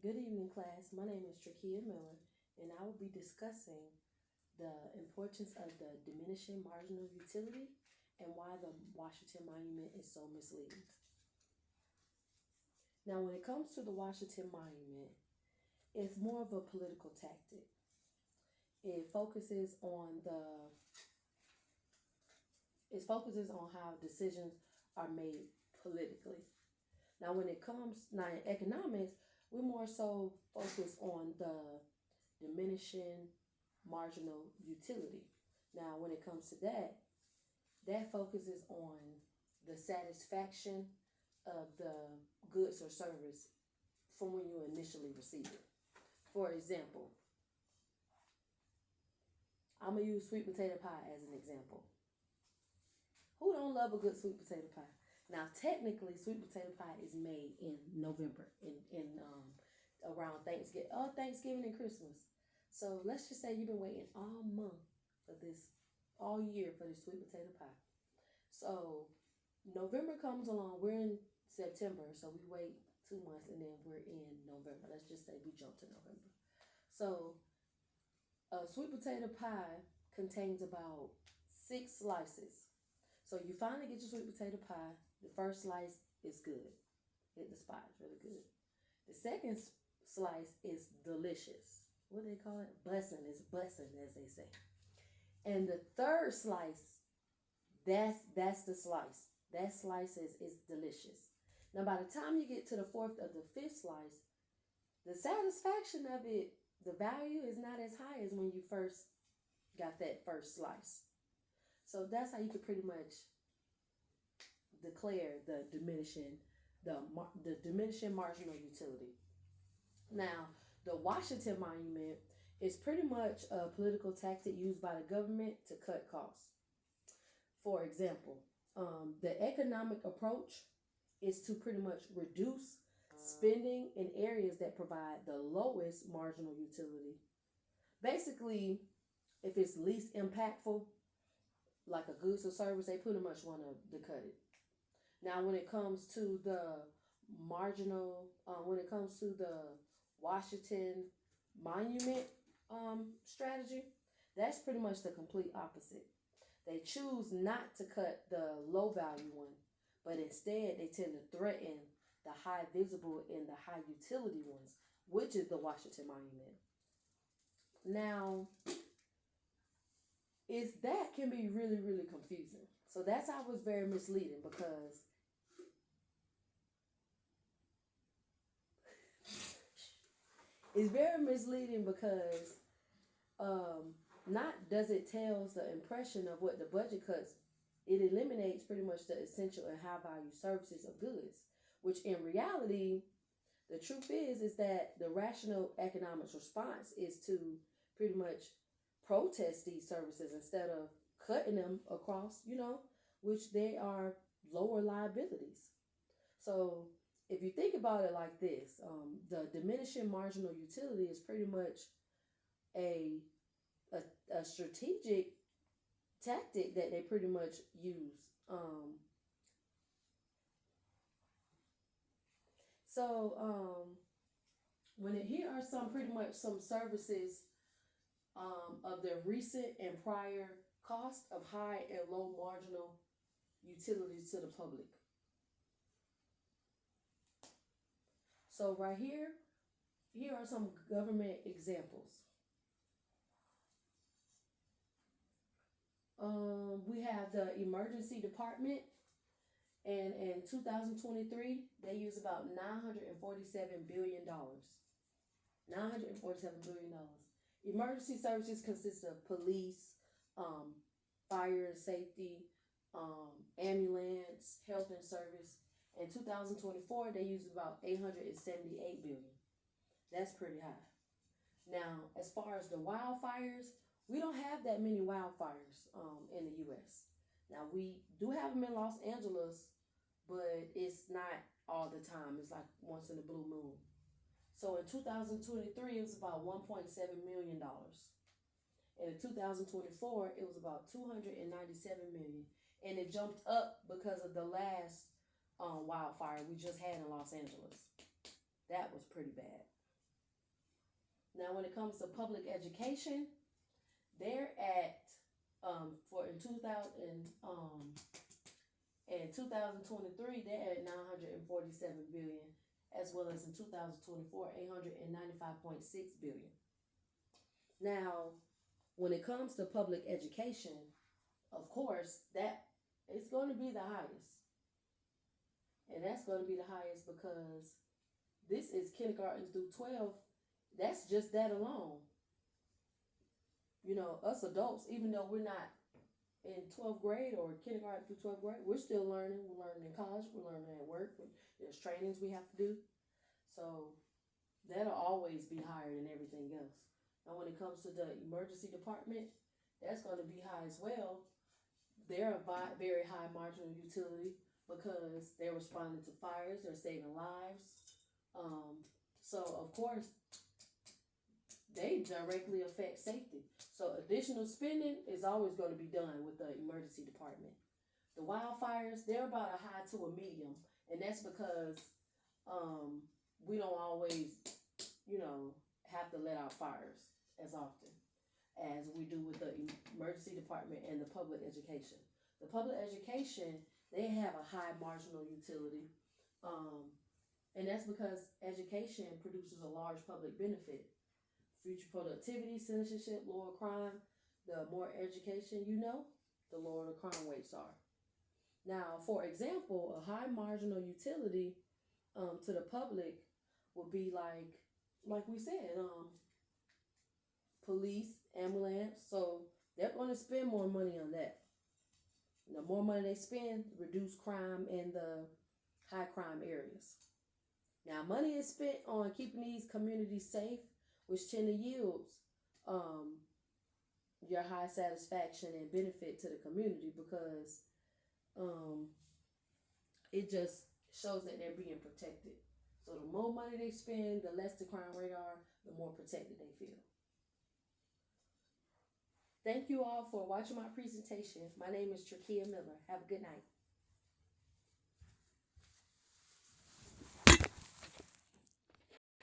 Good evening, class. My name is Trakia Miller, and I will be discussing the importance of the diminishing marginal utility and why the Washington Monument is so misleading. Now, when it comes to the Washington Monument, it's more of a political tactic. It focuses on how decisions are made politically. Now, when it comes now in economics, we're more so focused on the diminishing marginal utility. Now, when it comes to that focuses on the satisfaction of the goods or service from when you initially receive it. For example, I'm gonna use sweet potato pie as an example. Who don't love a good sweet potato pie? Now, technically, sweet potato pie is made in November, in around Thanksgiving and Christmas. So let's just say you've been waiting all month for this, all year for this sweet potato pie. So November comes along, we're in September, so we wait 2 months and then we're in November. Let's just say we jump to November. So a sweet potato pie contains about 6 slices. So you finally get your sweet potato pie. The first slice is good. Hit the spot, it's really good. The second slice is delicious. What do they call it? Blessing is blessing, as they say. And the third slice, that's the slice. That slice is delicious. Now, by the time you get to the fourth or the fifth slice, the satisfaction of it, the value is not as high as when you first got that first slice. So that's how you could pretty much declare the diminishing marginal utility. Now, the Washington Monument is pretty much a political tactic used by the government to cut costs. For example, the economic approach is to pretty much reduce spending in areas that provide the lowest marginal utility. Basically, if it's least impactful, like a goods or service, they pretty much want to cut it. Now, when it comes to the Washington Monument strategy, that's pretty much the complete opposite. They choose not to cut the low value one, but instead they tend to threaten the high visible and the high utility ones, which is the Washington Monument. Now, that can be really, really confusing. So that's how it was very misleading, because it's very misleading because not does it tells the impression of what the budget cuts, it eliminates pretty much the essential and high value services of goods, which in reality, the truth is that the rational economics response is to pretty much protest these services instead of cutting them across, which they are lower liabilities. So if you think about it like this, the diminishing marginal utility is pretty much a strategic tactic that they pretty much use. Here are some services of the recent and prior cost of high and low marginal utilities to the public. So right here are some government examples. We have the emergency department, and in 2023, they use about $947 billion. $947 billion. Emergency services consist of police, fire and safety, ambulance, health and service. In 2024, they use about $878 billion. That's pretty high. Now, as far as the wildfires, we don't have that many wildfires in the U.S. Now, we do have them in Los Angeles, but it's not all the time. It's like once in a blue moon. So in 2023, it was about $1.7 million. And in 2024, it was about $297 million. And it jumped up because of the last wildfire we just had in Los Angeles. That was pretty bad. Now, when it comes to public education, they're at for in 2023 they're at 947 billion, as well as in 2024 895.6 billion. Now, when it comes to public education, of course, that is going to be the highest. And that's going to be the highest because this is kindergarten through 12. That's just that alone. You know, us adults, even though we're not in 12th grade or kindergarten through 12th grade, we're still learning. We're learning in college. We're learning at work. There's trainings we have to do. So that'll always be higher than everything else. Now, when it comes to the emergency department, that's going to be high as well. They're a very high marginal utility because they're responding to fires. They're saving lives. So, of course, they directly affect safety. So additional spending is always going to be done with the emergency department. The wildfires, they're about a high to a medium, and that's because we don't always, have to let out fires as often as we do with the emergency department and the public education. The public education, they have a high marginal utility, and that's because education produces a large public benefit. Future productivity, citizenship, lower crime. The more education you know, the lower the crime rates are. Now, for example, a high marginal utility to the public would be like we said, police, ambulance. So they're going to spend more money on that. The more money they spend, reduce crime in the high crime areas. Now, money is spent on keeping these communities safe, which tend to yield your high satisfaction and benefit to the community because it just shows that they're being protected. So the more money they spend, the less the crime rate are, the more protected they feel. Thank you all for watching my presentation. My name is Trakia Miller. Have a good night.